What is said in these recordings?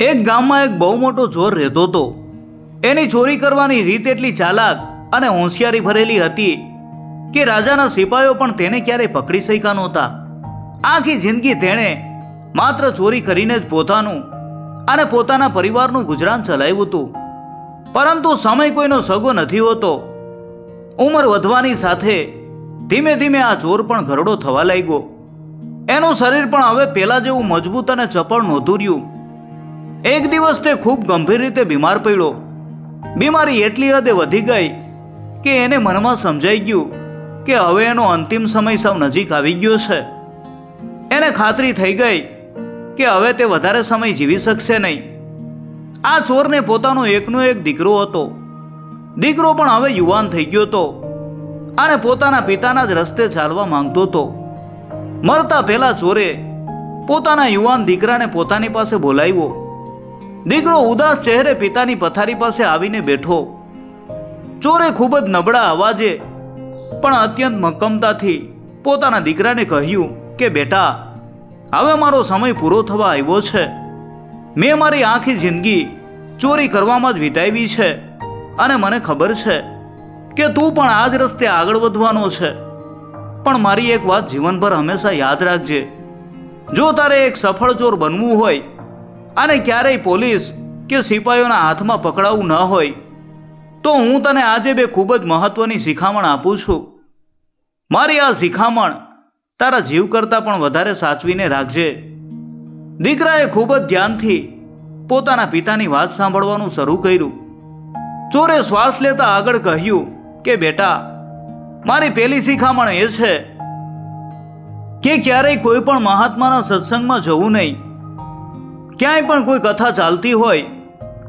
એક ગામમાં એક બહુ મોટો ચોર રહેતો હતો. એની ચોરી કરવાની રીત એટલી ચાલાક અને હોશિયારી ભરેલી હતી કે રાજાના સિપાહીઓ પણ તેને ક્યારેય પકડી શક્યા નહોતા. આખી જિંદગી તેણે માત્ર ચોરી કરીને જ પોતાનું અને પોતાના પરિવારનું ગુજરાન ચલાવ્યું હતું. પરંતુ સમય કોઈનો સગો નથી હોતો. ઉંમર વધવાની સાથે ધીમે ધીમે આ ચોર પણ ઘરડો થવા લાગ્યો. એનું શરીર પણ હવે પહેલા જેવું મજબૂત અને ચપળ નહોતું રહ્યું. એક દિવસ તે ખૂબ ગંભીર રીતે બીમાર પડ્યો. બીમારી એટલી હદે વધી ગઈ કે એને મનમાં સમજાઈ ગયું કે હવે એનો અંતિમ સમય સાવ નજીક આવી ગયો છે. એને ખાતરી થઈ ગઈ કે હવે તે વધારે સમય જીવી શકશે નહીં. આ ચોરને પોતાનો એકનો એક દીકરો હતો. દીકરો પણ હવે યુવાન થઈ ગયો હતો અને પોતાના પિતાના જ રસ્તે ચાલવા માંગતો હતો. મરતા પહેલા ચોરે પોતાના યુવાન દીકરાને પોતાની પાસે બોલાવ્યો. દીકરો ઉદાસ ચહેરે પિતાની પથારી પાસે આવીને બેઠો. ચોરે ખૂબ જ નબળા અવાજે પણ અત્યંત મક્કમતાથી પોતાના દીકરાને કહ્યું કે બેટા, હવે મારો સમય પૂરો થવા આવ્યો છે. મેં મારી આખી જિંદગી ચોરી કરવામાં જ વિતાવી છે અને મને ખબર છે કે તું પણ આ જ રસ્તે આગળ વધવાનો છે. પણ મારી એક વાત જીવનભર હંમેશા યાદ રાખજે. જો તારે એક સફળ ચોર બનવું હોય અને ક્યારેય પોલીસ કે સિપાહીઓના હાથમાં પકડાવું ન હોય તો હું તને આજે બે ખૂબ જ મહત્વની શિખામણ આપું છું. મારી આ શિખામણ તારા જીવ કરતાં પણ વધારે સાચવીને રાખજે. દીકરાએ ખૂબ જ ધ્યાનથી પોતાના પિતાની વાત સાંભળવાનું શરૂ કર્યું. ચોરે શ્વાસ લેતા આગળ કહ્યું કે બેટા, મારી પહેલી શિખામણ એ છે કે ક્યારેય કોઈ પણ મહાત્માના સત્સંગમાં જવું નહીં. ક્યાંય પણ કોઈ કથા ચાલતી હોય,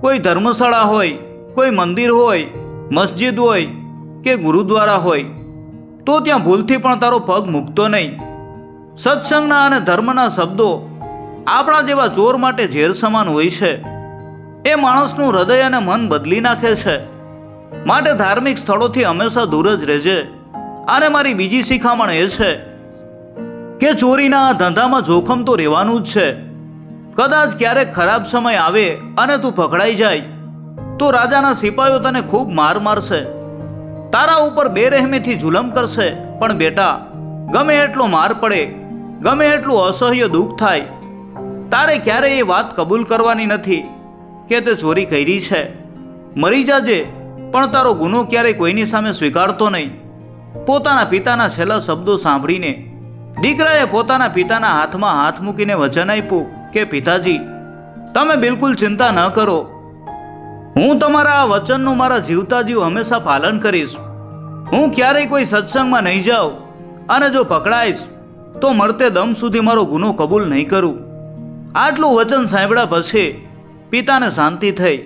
કોઈ ધર્મશાળા હોય, કોઈ મંદિર હોય, મસ્જિદ હોય કે ગુરુદ્વારા હોય તો ત્યાં ભૂલથી પણ તારો પગ મૂકતો નહીં. સત્સંગના અને ધર્મના શબ્દો આપણા જેવા ચોર માટે ઝેર સમાન હોય છે. એ માણસનું હૃદય અને મન બદલી નાખે છે. માટે ધાર્મિક સ્થળોથી હંમેશા દૂર જ રહેજે. અને મારી બીજી શિખામણ એ છે કે ચોરીના આ ધંધામાં જોખમ તો રહેવાનું જ છે. કદાચ ક્યારેક ખરાબ સમય આવે અને તું પકડાઈ જાય તો રાજાના સિપાહીઓ તને ખૂબ માર મારશે, તારા ઉપર બેરહેમીથી જુલમ કરશે. પણ બેટા, ગમે એટલો માર પડે, ગમે એટલું અસહ્ય દુઃખ થાય, તારે ક્યારેય એ વાત કબૂલ કરવાની નથી કે તે ચોરી કરી છે. મરી જાજે પણ તારો ગુનો ક્યારેય કોઈની સામે સ્વીકારતો નહીં. પોતાના પિતાના છેલ્લા શબ્દો સાંભળીને દીકરાએ પોતાના પિતાના હાથમાં હાથ મૂકીને વચન આપ્યું કે પિતાજી, તમે બિલકુલ ચિંતા ન કરો. હું તમારા આ વચનનું મારા જીવતા જીવ હંમેશા પાલન કરીશ. હું ક્યારેય કોઈ સત્સંગમાં નહીં જાઉં અને જો પકડાઈશ તો મરતે દમ સુધી મારો ગુનો કબૂલ નહીં કરું. આટલું વચન સાંભળ્યા પછી પિતાને શાંતિ થઈ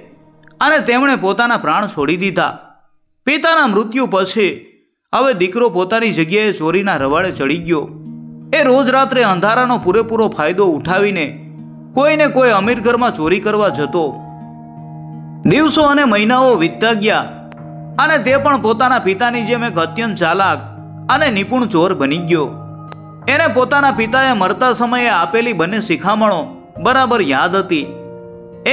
અને તેમણે પોતાના પ્રાણ છોડી દીધા. પિતાના મૃત્યુ પછી હવે દીકરો પોતાની જગ્યાએ ચોરીના રવાડે ચડી ગયો. એ રોજ રાત્રે અંધારાનો પૂરેપૂરો ફાયદો ઉઠાવીને કોઈને કોઈ અમીર ઘરમાં ચોરી કરવા જતો. દિવસો અને મહિનાઓ વીતતા ગયા અને તે પણ પોતાના પિતાની જેમ એક અત્યંત ચાલાક અને નિપુણ ચોર બની ગયો. એને પોતાના પિતાએ મરતા સમયે આપેલી બંને શિખામણો બરાબર યાદ હતી.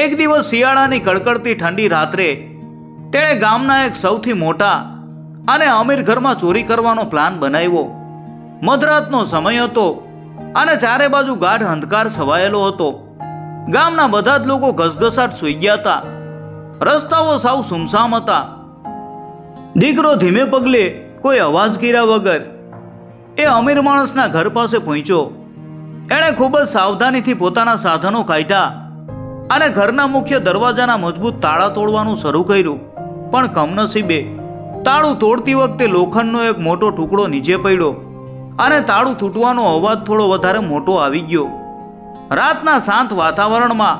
એક દિવસ શિયાળાની કડકડતી ઠંડી રાત્રે તેણે ગામના એક સૌથી મોટા અને અમીર ઘરમાં ચોરી કરવાનો પ્લાન બનાવ્યો. મધરાતનો સમય હતો અને ચારે બાજુ ગાઢ અંધકાર છવાયેલો હતો. ગામના બધા જ લોકો ઘસઘસાટ સૂઈ ગયા હતા. રસ્તાઓ સાવ સુમસામ હતા. દીકરો ધીમે પગલે કોઈ અવાજ કર્યા વગર એ અમીર માણસના ઘર પાસે પહોંચ્યો. એણે ખૂબ જ સાવધાનીથી પોતાના સાધનો કાઢ્યા અને ઘરના મુખ્ય દરવાજાના મજબૂત તાળા તોડવાનું શરૂ કર્યું. પણ કમનસીબે તાળું તોડતી વખતે લોખંડનો એક મોટો ટુકડો નીચે પડ્યો અને તાળું તૂટવાનો અવાજ થોડો વધારે મોટો આવી ગયો. રાતના શાંત વાતાવરણમાં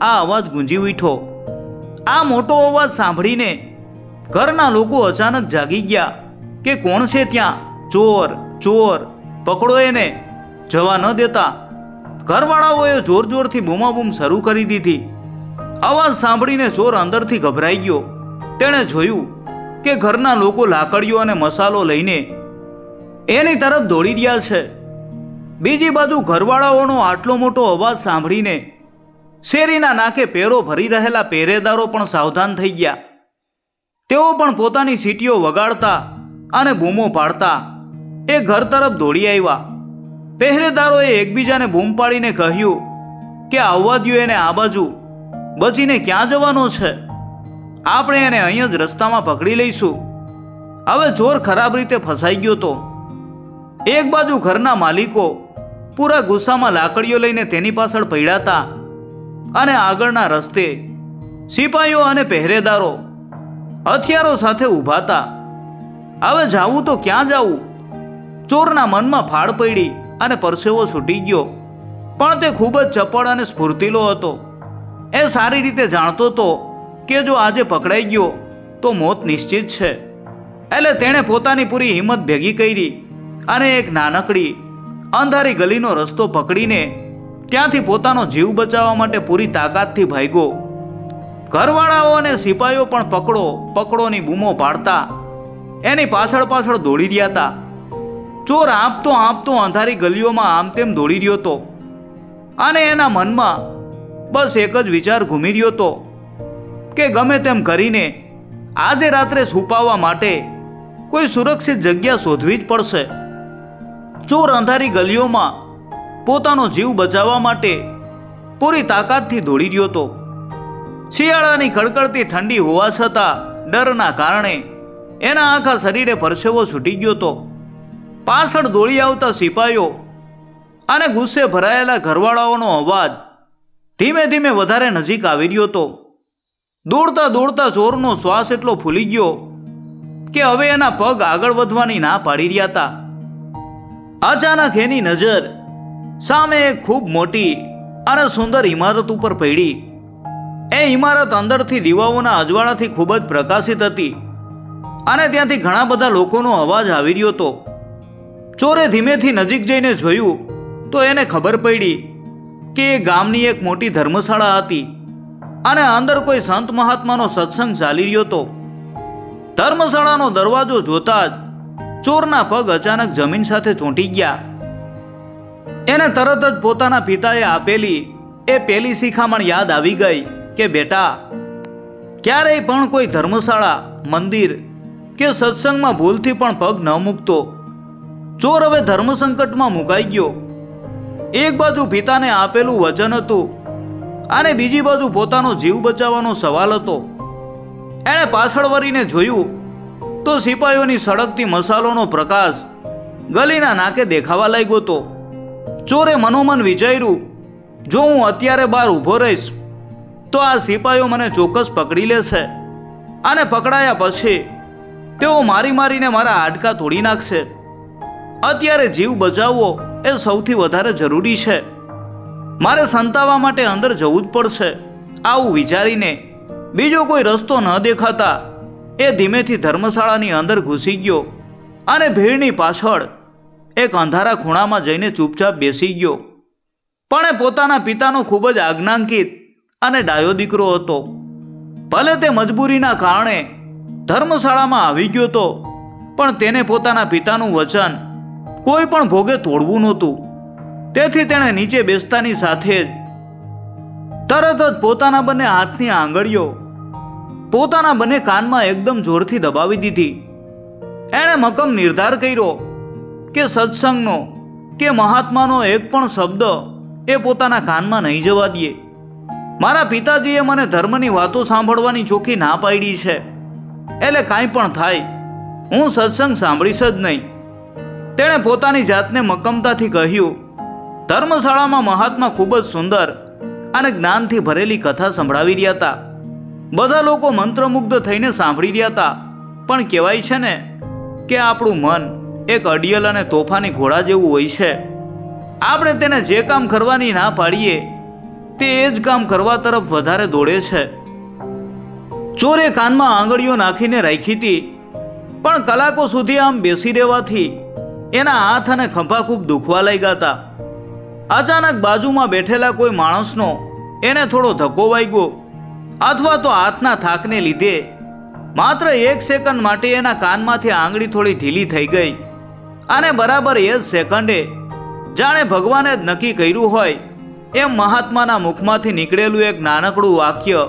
આ અવાજ ગુંજી ઉઠ્યો. આ મોટો અવાજ સાંભળીને ઘરના લોકો અચાનક જાગી ગયા કે કોણ છે ત્યાં? ચોર, ચોર, પકડો એને, જવા ન દેતા. ઘરવાળાઓએ જોર જોરથી બૂમાબૂમ શરૂ કરી દીધી. અવાજ સાંભળીને ચોર અંદરથી ગભરાઈ ગયો. તેણે જોયું કે ઘરના લોકો લાકડીઓ અને મસાલો લઈને એની તરફ દોડી રહ્યા છે. બીજી બાજુ ઘરવાળાઓનો આટલો મોટો અવાજ સાંભળીને શેરીના નાકે પેરો ભરી રહેલા પહેરેદારો પણ સાવધાન થઈ ગયા. તેઓ પણ પોતાની સીટીઓ વગાડતા અને બૂમો પાડતા એ ઘર તરફ દોડી આવ્યા. પહેરેદારોએ એકબીજાને બૂમ પાડીને કહ્યું કે આવવા દ્યો એને આ બાજુ, બચીને ક્યાં જવાનો છે? આપણે એને અહીં જ રસ્તામાં પકડી લઈશું. હવે ચોર ખરાબ રીતે ફસાઈ ગયો તો. એક બાજુ ઘરના માલિકો પૂરા ગુસ્સામાં લાકડીઓ લઈને તેની પાછળ પડ્યા હતા અને આગળના રસ્તે સિપાહીઓ અને પહેરેદારો હથિયારો સાથે ઊભા હતા. હવે જાવું તો ક્યાં જાવું? ચોરના મનમાં ફાળ પડી અને પરસેવો છૂટી ગયો. પણ તે ખૂબ જ ચપળ અને સ્ફૂર્તિલો હતો. એ સારી રીતે જાણતો હતો કે જો આજે પકડાઈ ગયો તો મોત નિશ્ચિત છે. એટલે તેણે પોતાની પૂરી હિંમત ભેગી કરી અને એક નાનકડી અંધારી ગલીનો રસ્તો પકડીને ત્યાંથી પોતાનો જીવ બચાવવા માટે પૂરી તાકાતથી ભાગ્યો. ઘરવાળાઓ અને સિપાહીઓ પણ પકડો પકડોની બૂમો પાડતા એની પાછળ પાછળ દોડી રહ્યા હતા. ચોર આંપતો આંપતો અંધારી ગલીઓમાં આમ તેમ દોડી રહ્યો હતો અને એના મનમાં બસ એક જ વિચાર ઘૂમી રહ્યો હતો કે ગમે તેમ કરીને આજે રાત્રે છુપાવવા માટે કોઈ સુરક્ષિત જગ્યા શોધવી જ પડશે. ચોર અંધારી ગલીઓમાં પોતાનો જીવ બચાવવા માટે પૂરી તાકાતથી દોડી રહ્યો હતો. શિયાળાની કડકડતી ઠંડી હોવા છતાં ડરના કારણે એના આખા શરીરે પરસેવો છૂટી ગયો હતો. પાછળ દોડી આવતા સિપાહીઓ અને ગુસ્સે ભરાયેલા ઘરવાળાઓનો અવાજ ધીમે ધીમે વધારે નજીક આવી રહ્યો હતો. દોડતા દોડતા ચોરનો શ્વાસ એટલો ફૂલી ગયો કે હવે એના પગ આગળ વધવાની ના પાડી રહ્યા હતા. અચાનક એની નજર સામે એક ખૂબ મોટી અને સુંદર ઇમારત ઉપર પડી. એ ઇમારત અંદરથી દીવાઓના અજવાળાથી ખૂબ જ પ્રકાશિત હતી અને ત્યાંથી ઘણા બધા લોકોનો અવાજ આવી રહ્યો હતો. ચોરે ધીમેથી નજીક જઈને જોયું તો એને ખબર પડી કે એ ગામની એક મોટી ધર્મશાળા હતી અને અંદર કોઈ સંત મહાત્માનો સત્સંગ ચાલી રહ્યો હતો. ધર્મશાળાનો દરવાજો જોતા જ ચોરના પગ અચાનક જમીન સાથે ચોંટી ગયા. એને તરત જ પોતાના પિતાએ આપેલી એ પેલી શિખામણ યાદ આવી ગઈ કે બેટા, ક્યારેય પણ કોઈ ધર્મશાળા, મંદિર કે સત્સંગમાં ભૂલથી પણ પગ ન મૂકતો. ચોર હવે ધર્મ સંકટમાં મુકાઈ ગયો. એક બાજુ પિતાને આપેલું વચન હતું અને બીજી બાજુ પોતાનો જીવ બચાવવાનો સવાલ હતો. એણે પાછળ વળીને જોયું તો સિપાહીઓની સળગતી મસાલોનો પ્રકાશ ગલીના નાકે દેખાવા લાગ્યો હતો. ચોરે મનોમન વિચાર્યું, જો હું અત્યારે બહાર ઊભો રહીશ તો આ સિપાહીઓ મને ચોક્કસ પકડી લેશે અને પકડાયા પછી તેઓ મારી મારીને મારા હાડકાં તોડી નાખશે. અત્યારે જીવ બચાવવો એ સૌથી વધારે જરૂરી છે. મારે સંતાવા માટે અંદર જવું જ પડશે. આવું વિચારીને બીજો કોઈ રસ્તો ન દેખાતા એ ધીમેથી ધર્મશાળાની અંદર ઘૂસી ગયો અને ભીડની પાછળ એક અંધારા ખૂણામાં જઈને ચૂપચાપ બેસી ગયો. પણ એ પોતાના પિતાનો ખૂબ જ આજ્ઞાંકિત અને ડાયો દીકરો હતો. ભલે તે મજબૂરીના કારણે ધર્મશાળામાં આવી ગયો હતો, પણ તેને પોતાના પિતાનું વચન કોઈ પણ ભોગે તોડવું નહોતું. તેથી તેણે નીચે બેસતાની સાથે જ તરત જ પોતાના બંને હાથની આંગળીઓ પોતાના બંને કાનમાં એકદમ જોરથી દબાવી દીધી. એણે મક્કમ નિર્ધાર કર્યો કે સત્સંગનો કે મહાત્માનો એક પણ શબ્દ એ પોતાના કાનમાં નહીં જવા દે. મારા પિતાજીએ મને ધર્મની વાતો સાંભળવાની ચોખ્ખી ના પાડી છે, એટલે કાંઈ પણ થાય હું સત્સંગ સાંભળીશ જ નહીં. તેણે પોતાની જાતને મક્કમતાથી કહ્યું. ધર્મશાળામાં મહાત્મા ખૂબ જ સુંદર અને જ્ઞાનથી ભરેલી કથા સંભળાવી રહ્યા હતા. બધા લોકો મંત્રમુગ્ધ થઈને સાંભળી રહ્યા હતા. પણ કહેવાય છે ને કે આપણું મન એક અડિયલ અને તોફાની ઘોડા જેવું હોય છે. આપણે તેને જે કામ કરવાની ના પાડીએ તે એ જ કામ કરવા તરફ વધારે દોડે છે. ચોરે કાનમાં આંગળીઓ નાખીને રાખી હતી, પણ કલાકો સુધી આમ બેસી રહેવાથી એના હાથ અને ખભા ખૂબ દુખવા લાગ્યા હતા. અચાનક બાજુમાં બેઠેલા કોઈ માણસનો એને થોડો ધક્કો વાગ્યો, અથવા તો હાથના થાકને લીધે માત્ર એક સેકન્ડ માટે એના કાનમાંથી આંગળી થોડી ઢીલી થઈ ગઈ અને બરાબર એ જ સેકન્ડે જાણે ભગવાને જ નક્કી કર્યું હોય એમ મહાત્માના મુખમાંથી નીકળેલું એક નાનકડું વાક્ય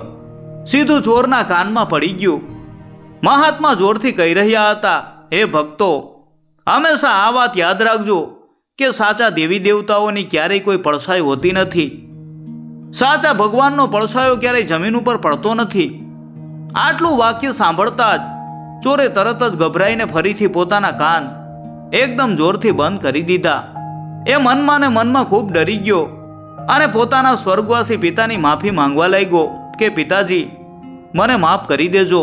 સીધું ચોરના કાનમાં પડી ગયું. મહાત્મા જોરથી કહી રહ્યા હતા, હે ભક્તો, હંમેશા આ વાત યાદ રાખજો કે સાચા દેવી દેવતાઓની ક્યારેય કોઈ પડછાઈ હોતી નથી. સાચા ભગવાનનો પડછાયો ક્યારેય જમીન ઉપર પડતો નથી. આટલું વાક્ય સાંભળતા જ ચોરે તરત જ ગભરાઈને ફરીથી પોતાના કાન એકદમ જોરથી બંધ કરી દીધા. એ મનમાં ને મનમાં ખૂબ ડરી ગયો અને પોતાના સ્વર્ગવાસી પિતાની માફી માંગવા લાગ્યો કે પિતાજી, મને માફ કરી દેજો.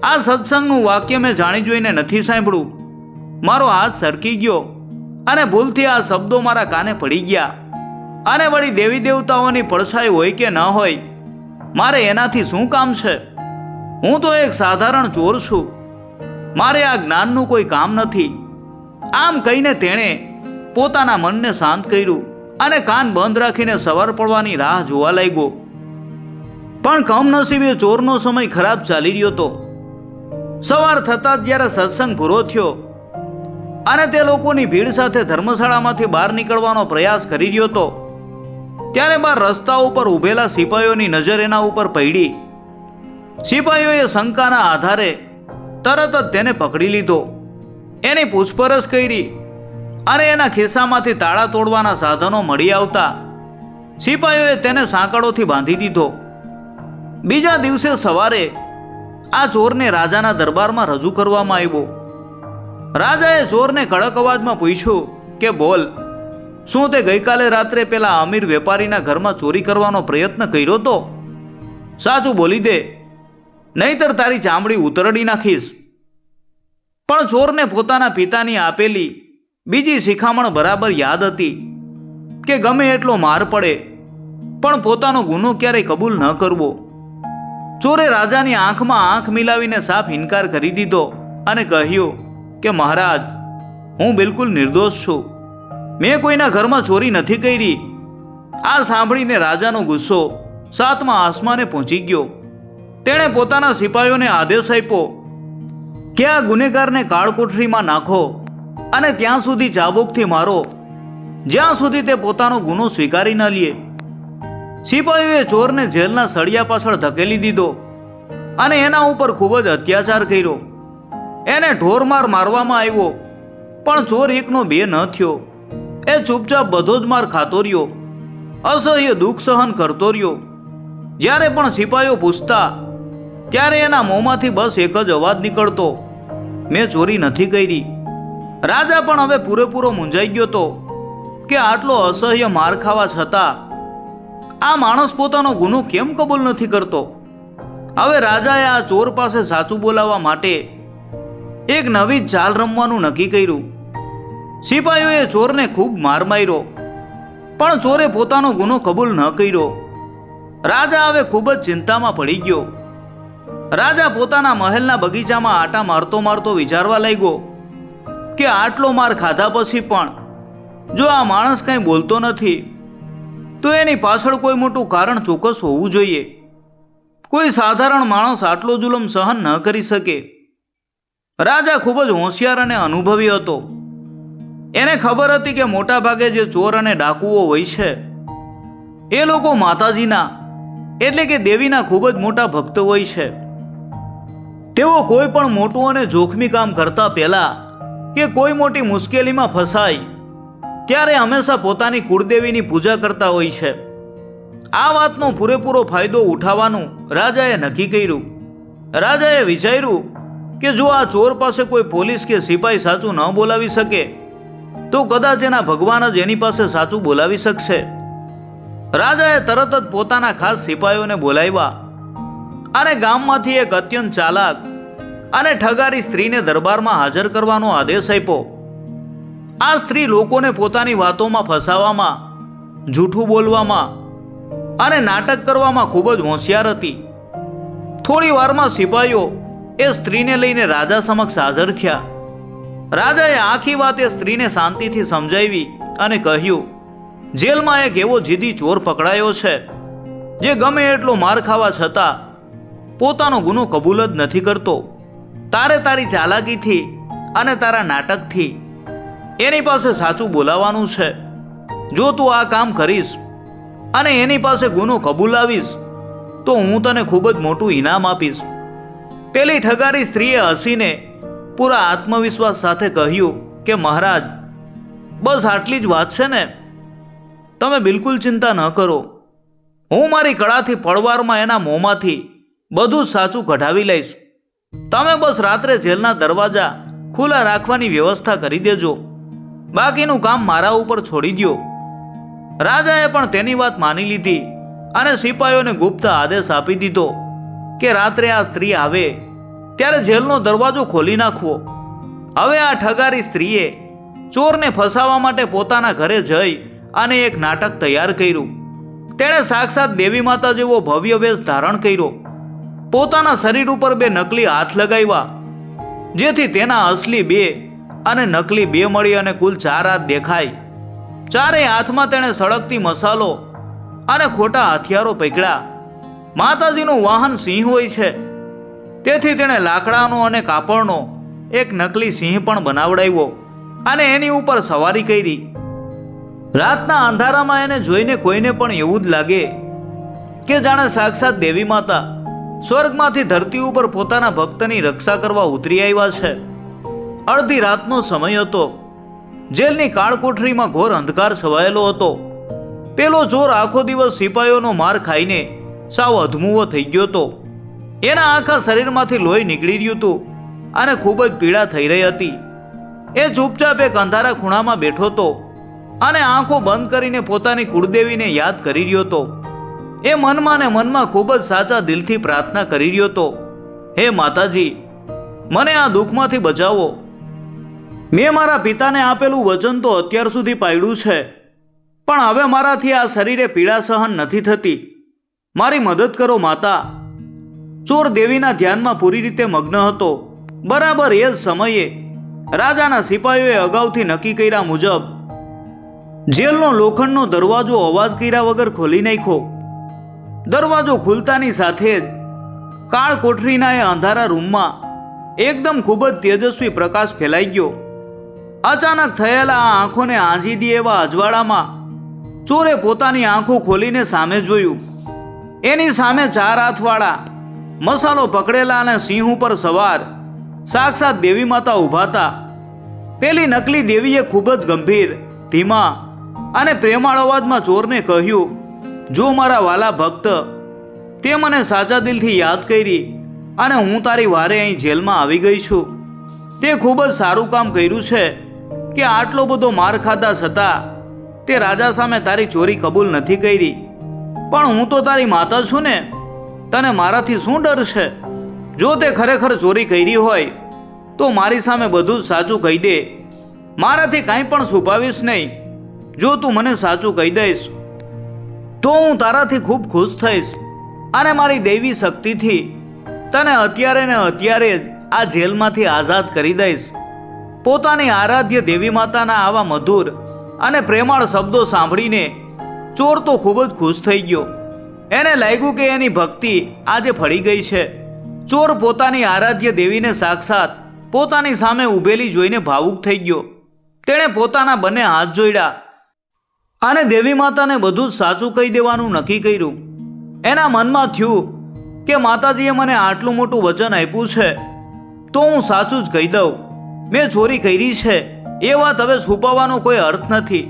આ સત્સંગનું વાક્ય મેં જાણી જોઈને નથી સાંભળ્યું. મારો હાથ સરકી ગયો અને ભૂલથી આ શબ્દો મારા કાને પડી ગયા. અને વળી દેવી દેવતાઓની પડછાઈ હોય કે ન હોય, મારે એનાથી શું કામ છે? હું તો એક સાધારણ ચોર છું. મારે આ જ્ઞાનનું કોઈ કામ નથી. આમ કહીને તેણે પોતાના મનને શાંત કર્યું અને કાન બંધ રાખીને સવાર પડવાની રાહ જોવા લાગ્યો. પણ કમનસીબે ચોરનો સમય ખરાબ ચાલી રહ્યો હતો. સવાર થતાં જ જ્યારે સત્સંગ પૂરો થયો અને તે લોકોની ભીડ સાથે ધર્મશાળામાંથી બહાર નીકળવાનો પ્રયાસ કરી રહ્યો હતો, ત્યારે બહાર રસ્તા ઉપર ઊભેલા સિપાહીઓની નજર એના ઉપર પડી. સિપાહીઓએ શંકાના આધારે તરત જ તેને પકડી લીધો. એની પૂછપરછ કરી અને એના ખિસ્સામાંથી તાળા તોડવાના સાધનો મળી આવતા સિપાહીઓએ તેને સાંકળોથી બાંધી દીધો. બીજા દિવસે સવારે આ ચોરને રાજાના દરબારમાં રજૂ કરવામાં આવ્યો. રાજાએ ચોરને કડક અવાજમાં પૂછ્યું કે બોલ, શું તે ગઈકાલે રાત્રે પેલા અમીર વેપારીના ઘરમાં ચોરી કરવાનો પ્રયત્ન કર્યો તો? સાચું બોલી દે, નહીતર તારી ચામડી ઉતરડી નાખીશ. પણ ચોરને પોતાના પિતાની આપેલી બીજી શિખામણ બરાબર યાદ હતી કે ગમે એટલો માર પડે પણ પોતાનો ગુનો ક્યારેય કબૂલ ન કરવો. ચોરે રાજાની આંખમાં આંખ મિલાવીને સાફ ઇનકાર કરી દીધો અને કહ્યું કે મહારાજ, હું બિલકુલ નિર્દોષ છું. મેં કોઈના ઘરમાં ચોરી નથી કરી. આ સાંભળીને રાજાનો ગુસ્સો સાતમા આસમાને પહોંચી ગયો. તેણે પોતાના સિપાહીઓને આદેશ આપ્યો કે આ ગુનેગારને કાળકોઠરીમાં નાખો અને ત્યાં સુધી ચાબુકથી મારો જ્યાં સુધી તે પોતાનો ગુનો સ્વીકારી ન લે. સિપાહીઓએ ચોરને જેલના સળિયા પાછળ ધકેલી દીધો અને એના ઉપર ખૂબ જ અત્યાચાર કર્યો. એને ઢોરમાર મારવામાં આવ્યો, પણ ચોર એકનો બે ન થયો. એ ચૂપચાપ બધો જ માર ખાતો રહ્યો, અસહ્ય દુઃખ સહન કરતો રહ્યો. જ્યારે પણ સિપાહીઓ પૂછતા ત્યારે એના મોંમાંથી બસ એક જ અવાજ નીકળતો, મેં ચોરી નથી કરી. રાજા પણ હવે પૂરેપૂરો મૂંઝાઈ ગયો હતો કે આટલો અસહ્ય માર ખાવા છતાં આ માણસ પોતાનો ગુનો કેમ કબૂલ નથી કરતો. હવે રાજાએ આ ચોર પાસે સાચું બોલાવવા માટે એક નવી ચાલ રમવાનું નક્કી કર્યું. સિપાહીઓએ ચોરને ખૂબ માર માર્યો, પણ ચોરે પોતાનો ગુનો કબૂલ ન કર્યો. રાજા હવે ખૂબ જ ચિંતામાં પડી ગયો. રાજા પોતાના મહેલના બગીચામાં આટા મારતો મારતો વિચારવા લાગ્યો કે આટલો માર ખાધા પછી પણ જો આ માણસ કંઈ બોલતો નથી તો એની પાછળ કોઈ મોટું કારણ ચોક્કસ હોવું જોઈએ. કોઈ સાધારણ માણસ આટલો જુલમ સહન ન કરી શકે. રાજા ખૂબ જ હોશિયાર અને અનુભવી હતો. એને ખબર હતી કે મોટા ભાગે જે ચોર અને ડાકુઓ હોય છે એ લોકો માતાજીના એટલે કે દેવીના ખૂબ જ મોટા ભક્ત હોય છે. તેઓ કોઈ પણ મોટું અને જોખમી કામ કરતા પહેલા કે કોઈ મોટી મુશ્કેલીમાં ફસાય ત્યારે હંમેશા પોતાની કુળદેવીની પૂજા કરતા હોય છે. આ વાતનો પૂરેપૂરો ફાયદો ઉઠાવવાનું રાજાએ નક્કી કર્યું. રાજાએ વિચાર્યું કે જો આ ચોર પાસે કોઈ પોલીસ કે સિપાહી સાચું ન બોલાવી શકે તો કદાચ એના ભગવાન જ એની પાસે સાચું બોલાવી શકશે. રાજાએ તરત જ પોતાના ખાસ સિપાહીઓને બોલાવ્યા અને ગામમાંથી એક અત્યંત ચાલાક અને ઠગારી સ્ત્રીને દરબારમાં હાજર કરવાનો આદેશ આપ્યો. આ સ્ત્રી લોકોને પોતાની વાતોમાં ફસાવવામાં, જૂઠું બોલવામાં અને નાટક કરવામાં ખૂબ જ હોશિયાર હતી. થોડી વારમાં સિપાહીઓ એ સ્ત્રીને લઈને રાજા સમક્ષ હાજર થયા. રાજાએ આખી વાત એ સ્ત્રીને શાંતિથી સમજાવી અને કહ્યું, જેલમાં એક એવો જીદી ચોર પકડાયો છે જે ગમે એટલો માર ખાવા છતાં પોતાનો ગુનો કબૂલ જ નથી કરતો. તારે તારી ચાલાકીથી અને તારા નાટકથી એની પાસે સાચું બોલાવવાનું છે. જો તું આ કામ કરીશ અને એની પાસે ગુનો કબૂલાવીશ તો હું તને ખૂબ જ મોટું ઇનામ આપીશ. પેલી ઠગારી સ્ત્રીએ હસીને પૂરા આત્મવિશ્વાસ સાથે કહ્યું કે મહારાજ, બસ આટલી જ વાત છે ને? તમે બિલકુલ ચિંતા ન કરો. હું મારી કળાથી પળવારમાં એના મોંમાંથી બધું જ સાચું કઢાવી લઈશ. તમે બસ રાત્રે જેલના દરવાજા ખુલ્લા રાખવાની વ્યવસ્થા કરી દેજો. બાકીનું કામ મારા ઉપર છોડી દો. રાજાએ પણ તેની વાત માની લીધી અને સિપાહીઓને ગુપ્ત આદેશ આપી દીધો કે રાત્રે આ સ્ત્રી આવે ત્યારે જેલનો દરવાજો ખોલી નાખવો. હવે આ ઠગારી સ્ત્રીએ ચોરને ફસાવવા માટે પોતાના ઘરે જઈ અને એક નાટક તૈયાર કર્યું. તેણે સાક્ષાત દેવી માતા જેવો ભવ્ય વેશ ધારણ કર્યો. પોતાના શરીર ઉપર 2 નકલી હાથ લગાવ્યા, જેથી તેના અસલી 2 અને નકલી 2 મળી અને કુલ 4 હાથ દેખાય. ચારેય હાથમાં તેણે સળગતી મસાલો અને ખોટા હથિયારો પકડ્યા. માતાજીનું વાહન સિંહ હોય છે, તેથી તેણે લાકડાનો અને કાપડનો એક નકલી સિંહ પણ બનાવડાવ્યો અને એની ઉપર સવારી કરી. રાતના અંધારામાં એને જોઈને કોઈને પણ એવું જ લાગે કે જાણે સાક્ષાત દેવી માતા સ્વર્ગમાંથી ધરતી ઉપર પોતાના ભક્તની રક્ષા કરવા ઉતરી આવ્યા છે. અડધી રાતનો સમય હતો. જેલની કાળકોઠરીમાં ઘોર અંધકાર છવાયેલો હતો. પેલો ચોર આખો દિવસ સિપાહીઓનો માર ખાઈને સાવ અધમુવો થઈ ગયો હતો. એના આખા શરીરમાંથી લોહી નીકળી રહ્યું હતું અને ખૂબ જ પીડા થઈ રહી હતી. એ ચૂપચાપ એક અંધારા ખૂણામાં બેઠો હતો અને આંખો બંધ કરીને પોતાની કુળદેવીને યાદ કરી રહ્યો હતો. એ મનમાં ને મનમાં ખૂબ જ સાચા દિલથી પ્રાર્થના કરી રહ્યો હતો, હે માતાજી, મને આ દુઃખમાંથી બચાવો. મેં મારા પિતાને આપેલું વચન તો અત્યાર સુધી પાળ્યું છે, પણ હવે મારાથી આ શરીરે પીડા સહન નથી થતી. મારી મદદ કરો માતા. ચોર દેવીના ધ્યાનમાં પૂરી રીતે મગ્ન હતો. બરાબર એ જ સમયે રાજાના સિપાહીઓએ અગાઉથી નક્કી કર્યા મુજબ જેલનો લોખંડનો દરવાજો અવાજ કર્યા વગર ખોલી નાખ્યો. દરવાજો ખુલતાની સાથે જ કાળ કોઠરીના એ અંધારા રૂમમાં એકદમ ખૂબ જ તેજસ્વી પ્રકાશ ફેલાઈ ગયો. અચાનક થયેલા આ આંખોને આંજી દે એવા અજવાળામાં ચોરે પોતાની આંખો ખોલીને સામે જોયું. એની સામે 4 હાથવાળા મસાલો પકડેલા અને સિંહ ઉપર સવાર સાક્ષાત દેવી માતા ઊભા હતા. પેલી નકલી દેવીએ ખૂબ જ ગંભીર, ધીમા અને પ્રેમાળ અવાજમાં ચોરને કહ્યું, જો મારા વાલા ભક્ત, તે મને સાચા દિલથી યાદ કરી અને હું તારી વારે અહીં જેલમાં આવી ગઈ છું. તે ખૂબ જ સારું કામ કર્યું છે કે આટલો બધો માર ખાધા છતાં તે રાજા સામે તારી ચોરી કબૂલ નથી કરી. પણ હું તો તારી માતા છું ને, તને મારાથી શું ડર છે? જો તે ખરેખર ચોરી કરી હોય તો મારી સામે બધું જ સાચું કહી દે. મારાથી કાંઈ પણ છુપાવીશ નહીં. જો તું મને સાચું કહી દઈશ તો હું તારાથી ખૂબ ખુશ થઈશ અને મારી દૈવી શક્તિથી તને અત્યારે ને અત્યારે જ આ જેલમાંથી આઝાદ કરી દઈશ. પોતાની આરાધ્ય દેવી માતાના આવા મધુર અને પ્રેમાળ શબ્દો સાંભળીને ચોર તો ખૂબ જ ખુશ થઈ ગયો. એને લાગ્યું કે એની ભક્તિ આજે ફળી ગઈ છે. ચોર પોતાની આરાધ્ય દેવીને સાક્ષાત પોતાની સામે ઊભેલી જોઈને ભાવુક થઈ ગયો. તેણે પોતાના બંને હાથ જોડ્યા અને દેવી માતાને બધું જ સાચું કહી દેવાનું નક્કી કર્યું. એના મનમાં થયું કે માતાજીએ મને આટલું મોટું વચન આપ્યું છે તો હું સાચું જ કહી દઉં. મેં ચોરી કરી છે એ વાત હવે છુપાવવાનો કોઈ અર્થ નથી.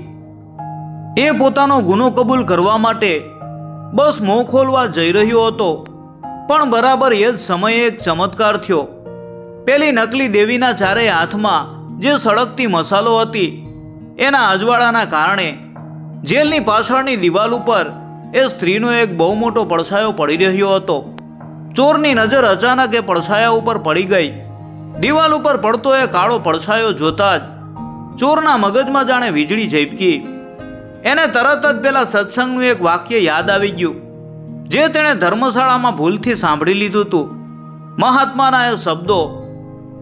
એ પોતાનો ગુનો કબૂલ કરવા માટે બસ મોં ખોલવા જઈ રહ્યો હતો, પણ બરાબર એ જ સમયે એક ચમત્કાર થયો. પેલી નકલી દેવીના ચારેય હાથમાં જે સળગતી મસાલો હતી એના અજવાળાના કારણે જેલની પાછળની દિવાલ ઉપર એ સ્ત્રીનો એક બહુ મોટો પડછાયો પડી રહ્યો હતો. ચોરની નજર અચાનક એ પડછાયા ઉપર પડી ગઈ. દિવાલ ઉપર પડતો એ કાળો પડછાયો જોતા જ ચોરના મગજમાં જાણે વીજળી ઝબકી. એને તરત જ પેલા સત્સંગનું એક વાક્ય યાદ આવી ગયું જે તેણે ધર્મશાળામાં ભૂલથી સાંભળી લીધું હતું. મહાત્માના એ શબ્દો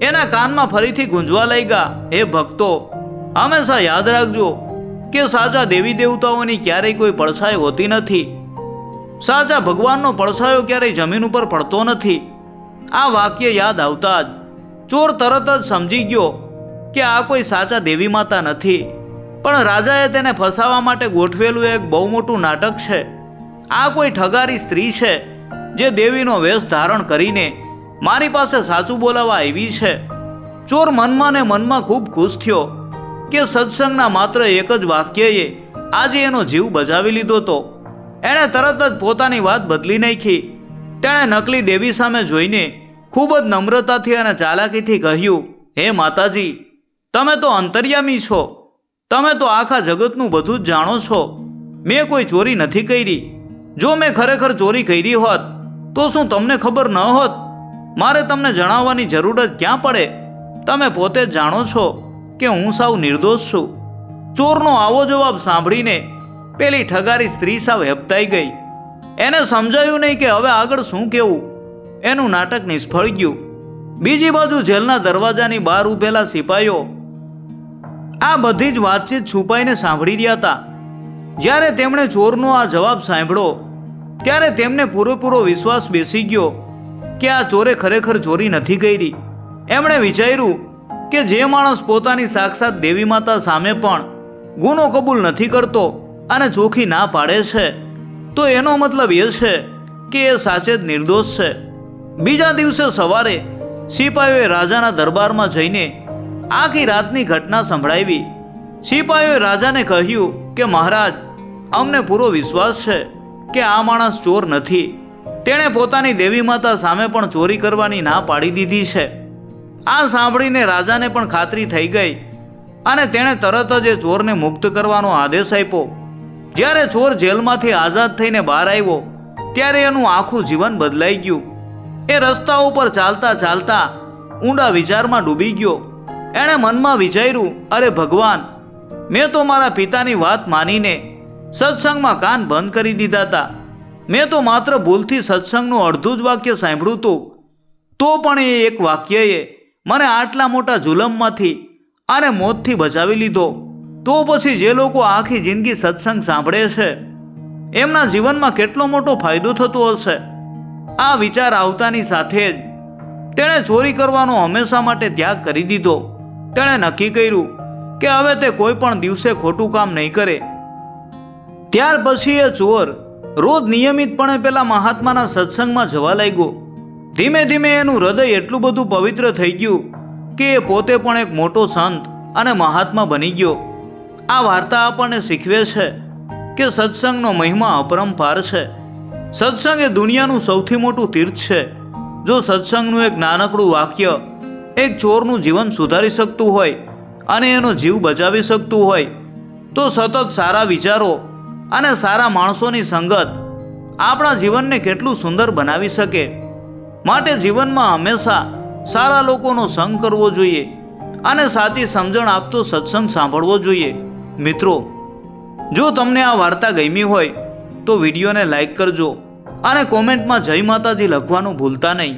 એના કાનમાં ફરીથી ગુંજવા લાગ્યા, હે ભક્તો, હંમેશા યાદ રાખજો કે સાચા દેવી દેવતાઓની ક્યારેય કોઈ પડછાઈ હોતી નથી. સાચા ભગવાનનો પડછાયો ક્યારેય જમીન ઉપર પડતો નથી. આ વાક્ય યાદ આવતા જ ચોર તરત જ સમજી ગયો કે આ કોઈ સાચા દેવી માતા નથી, પણ રાજાએ તેને ફસાવા માટે ગોઠવેલું એક બહુ મોટું નાટક છે. આ કોઈ ઠગારી સ્ત્રી છે જે દેવીનો વેશ ધારણ કરીને મારી પાસે સાચું બોલાવવા આવી છે. ચોર મનમાં ને મનમાં ખૂબ ખુશ થયો કે સત્સંગના માત્ર એક જ વાક્યએ આજે એનો જીવ બચાવી લીધો તો. એણે તરત જ પોતાની વાત બદલી નાખી. તેણે નકલી દેવી સામે જોઈને ખૂબ જ નમ્રતાથી અને ચાલાકીથી કહ્યું, હે માતાજી, તમે તો અંતર્યામી છો. તમે તો આખા જગતનું બધું જ જાણો છો. મેં કોઈ ચોરી નથી કરી. જો મેં ખરેખર ચોરી કરી હોત તો શું તમને ખબર ન હોત? મારે તમને જણાવવાની જરૂર જ ક્યાં પડે? તમે પોતે જ જાણો છો કે હું સાવ નિર્દોષ છું. ચોરનો આવો જવાબ સાંભળીને પેલી ઠગારી સ્ત્રી સાવ હેપતાઈ ગઈ. એને સમજાયું નહીં કે હવે આગળ શું કહેવું. એનું નાટક નિષ્ફળ ગયું. બીજી બાજુ જેલના દરવાજાની બહાર ઊભેલા સિપાહીઓ આ બધી જ વાતચીત છુપાઈને સાંભળી રહ્યા હતા. જ્યારે તેમણે ચોરનો આ જવાબ સાંભળ્યો ત્યારે તેમને પૂરેપૂરો વિશ્વાસ બેસી ગયો કે આ ચોરે ખરેખર ચોરી નથી કરી. એમણે વિચાર્યું કે જે માણસ પોતાની સાક્ષાત દેવી માતા સામે પણ ગુનો કબૂલ નથી કરતો અને ચોખ્ખી ના પાડે છે તો એનો મતલબ એ છે કે એ સાચે જ નિર્દોષ છે. બીજા દિવસે સવારે સિપાહીઓએ રાજાના દરબારમાં જઈને આખી રાતની ઘટના સંભળાવી. સિપાહીઓએ રાજાને કહ્યું કે મહારાજ, અમને પૂરો વિશ્વાસ છે કે આ માણસ ચોર નથી. તેણે પોતાની દેવી માતા સામે પણ ચોરી કરવાની ના પાડી દીધી છે. આ સાંભળીને રાજાને પણ ખાતરી થઈ ગઈ અને તેણે તરત જ એ ચોરને મુક્ત કરવાનો આદેશ આપ્યો. જ્યારે ચોર જેલમાંથી આઝાદ થઈને બહાર આવ્યો ત્યારે એનું આખું જીવન બદલાઈ ગયું. એ રસ્તા ઉપર ચાલતા ચાલતા ઊંડા વિચારમાં ડૂબી ગયો. એણે મનમાં વિચાર્યું, અરે ભગવાન, મેં તો મારા પિતાની વાત માનીને સત્સંગમાં કાન બંધ કરી દીધા હતા. મેં તો માત્ર ભૂલથી સત્સંગનું અડધું જ વાક્ય સાંભળ્યું હતું, તો પણ એ એક વાક્યએ મને આટલા મોટા જુલમમાંથી અને મોતથી બચાવી લીધો. તો પછી જે લોકો આખી જિંદગી સત્સંગ સાંભળે છે એમના જીવનમાં કેટલો મોટો ફાયદો થતો હશે. આ વિચાર આવતાની સાથે જ તેણે ચોરી કરવાનો હંમેશા માટે ત્યાગ કરી દીધો. તેણે નક્કી કર્યું કે હવે તે કોઈ પણ દિવસે ખોટું કામ નહીં કરે. ત્યાર પછી એ ચોર રોજ નિયમિતપણે પેલા મહાત્માના સત્સંગમાં જવા લાગ્યો. ધીમે ધીમે એનું હૃદય એટલું બધું પવિત્ર થઈ ગયું કે એ પોતે પણ એક મોટો સંત અને મહાત્મા બની ગયો. આ વાર્તા આપણને શીખવે છે કે સત્સંગનો મહિમા અપરંપાર છે. સત્સંગ એ દુનિયાનું સૌથી મોટું તીર્થ છે. જો સત્સંગનું એક નાનકડું વાક્ય એક ચોરનું જીવન સુધારી શકતું હોય અને એનો જીવ બચાવી શકતું હોય તો સતત સારા વિચારો અને સારા માણસોની સંગત આપણા જીવનને કેટલું સુંદર બનાવી શકે. માટે જીવનમાં હંમેશા સારા લોકોનો સંગ કરવો જોઈએ અને સાચી સમજણ આપતો સત્સંગ સાંભળવો જોઈએ. મિત્રો, જો તમને આ વાર્તા ગમી હોય તો વિડીયોને લાઈક કરજો અને કોમેન્ટમાં જય માતાજી લખવાનું ભૂલતા નહીં.